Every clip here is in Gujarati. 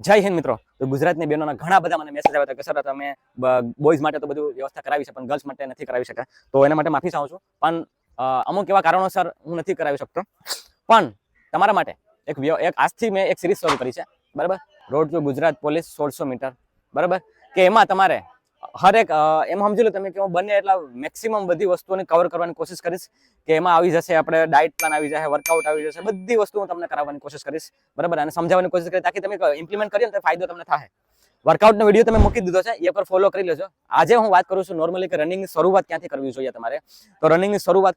જય હિન્દ મિત્રો. તો ગુજરાતની બહેનોના ઘણા બધા મને મેસેજ આવ્યા હતા કે સર તમે બોયઝ માટે તો બધું વ્યવસ્થા કરાવી છે પણ ગર્લ્સ માટે નથી કરાવી શક્યા. તો એના માટે માફી ચાહું છું. પણ અમુક એવા કારણોસર હું નથી કરાવી શકતો. પણ તમારા માટે એક આજથી મેં એક સિરીઝ શરૂ કરી છે, બરાબર? Road to Gujarat police 1600 metre, બરાબર? કે એમાં તમારે હરેક એમ સમજી લો તમે કે હું બને એટલા મેક્સિમમ બધી વસ્તુઓને કવર કરવાની કોશિશ કરીશ. કે એમાં આવી જશે આપણે ડાયટ પ્લાન આવી જશે, વર્કઆઉટ આવી જશે, બધી વસ્તુ હું તમને કરાવવાની કોશિશ કરીશ, બરાબર? અને સમજાવવાની કોશિશ કરીશ તાકી તમે ઇમ્પ્લિમેન્ટ કરીએ ને તો ફાયદો તમને થાય. વર્કઆઉટનો વિડીયો તમે મૂકી દીધો છે, એ પર ફોલો કરી લેજો. આજે હું વાત કરું છું નોર્મલી કે રનિંગની શરૂઆત ક્યાંથી કરવી જોઈએ તમારે. તો રનિંગની શરૂઆત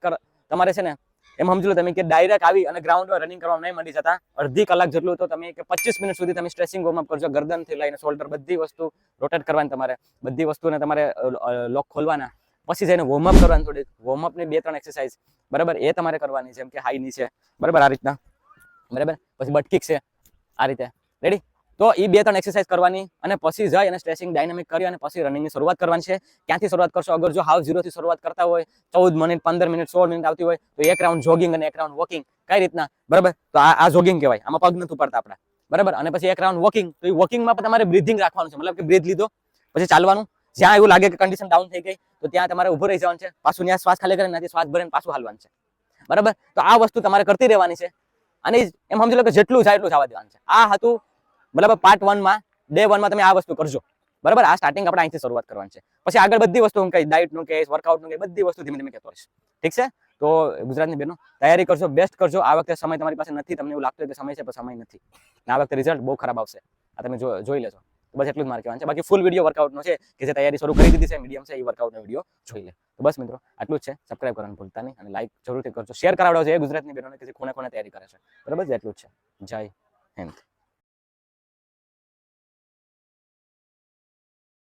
તમારે છે ને એમ સમજી લો તમે કે ડાયરેક્ટ આવી અને ગ્રાઉન્ડમાં રનિંગ કરવા નહીં માંડી જતા. અડધી કલાક જેટલું તો તમે કે 25 મિનિટ સુધી તમે સ્ટ્રેચિંગ વોર્મઅપ કરજો. ગરદનથી લઈને શોલ્ડર બધી વસ્તુ રોટેટ કરવાની, તમારે બધી વસ્તુને તમારે લોક ખોલવાના, પછી જઈને વોર્મઅપ કરવાનું. થોડીક વોર્મઅપની 2-3 એક્સરસાઇઝ, બરાબર, એ તમારે કરવાની, જેમ કે હાઈ નીચે, બરાબર, આ રીતના, બરાબર, પછી બટ કિક છે આ રીતે, રેડી? તો એ 2-3 એક્સરસાઇઝ કરવાની અને પછી જઈ અને સ્ટ્રેચિંગ ડાયનેમિક કરી અને પછી રનિંગની શરૂઆત કરવાની છે. ક્યાંથી શરૂઆત કરશો? અગર જો હાવ ઝીરોથી શરૂઆત કરતા હોય, 14 મિનિટ, 15 મિનિટ, 16 મિનિટ આવતી હોય તો એક રાઉન્ડ જોગિંગ અને એક રાઉન્ડ વોકિંગ. કઈ રીતના? બરાબર, તો આ જોગિંગ કહેવાય, આમાં પગ નથી ઉપાડતા આપણા, બરાબર? અને પછી એક રાઉન્ડ વોકિંગ. તો એ વોકિંગમાં પણ તમારે બ્રીથિંગ રાખવાનું છે, મતલબ કે બ્રીથ લીધો પછી ચાલવાનું. જ્યાં એવું લાગે કે કન્ડિશન ડાઉન થઈ ગઈ તો ત્યાં તમારે ઉભું રહી જવાનું છે, પાછું ત્યાં શ્વાસ ખાલી કરીને શ્વાસ ભરીને પાછું હાલવાનું છે, બરાબર? તો આ વસ્તુ તમારે કરતી રહેવાની છે. અને એમ સમજી લો કે જેટલું જાય એટલું જવા દેવાનું છે. આ હતું, બરાબર, પાર્ટ 1 માં, ડે 1 માં તમે આ વસ્તુ કરજો, બરાબર? આ સ્ટાર્ટિંગ આપણે અહીંથી શરૂઆત કરવાની છે. પછી આગળ બધી વસ્તુ હું કહીશ, ડાયટનું કહીશ, વર્કઆઉટનું કહીશ, બધી વસ્તુ ધીમે ધીમે કહેતો રહીશ, ઠીક છે? તો ગુજરાતની બહેનો તૈયારી કરજો, બેસ્ટ કરજો. આ વખતે સમય તમારી પાસે નથી, તમને એવું લાગતું હોય કે સમય છે પણ સમય નથી. આ વખતે રિઝલ્ટ બહુ ખરાબ આવશે, આ તમે જોઈ લેજો. બસ એટલું જ મારે કહેવાનું છે. બાકી ફૂલ વિડીયો વર્કઆઉટનો છે કે જે તૈયારી શરૂ કરી દીધી છે, મીડિયમ છે, એ વર્કઆઉટનો વિડીયો જોઈ લે. તો બસ મિત્રો, આટલું જ છે. સબસ્ક્રાઇબ કરવાનું ભૂલતા નહીં અને લાઈક જરૂરથી કરજો. શેર કરાવડો છે એ ગુજરાતની બહેનોને કે જે ખૂણે ખૂણે તૈયારી કરે છે, બરાબર? એટલું જ છે. જય હિન્દ.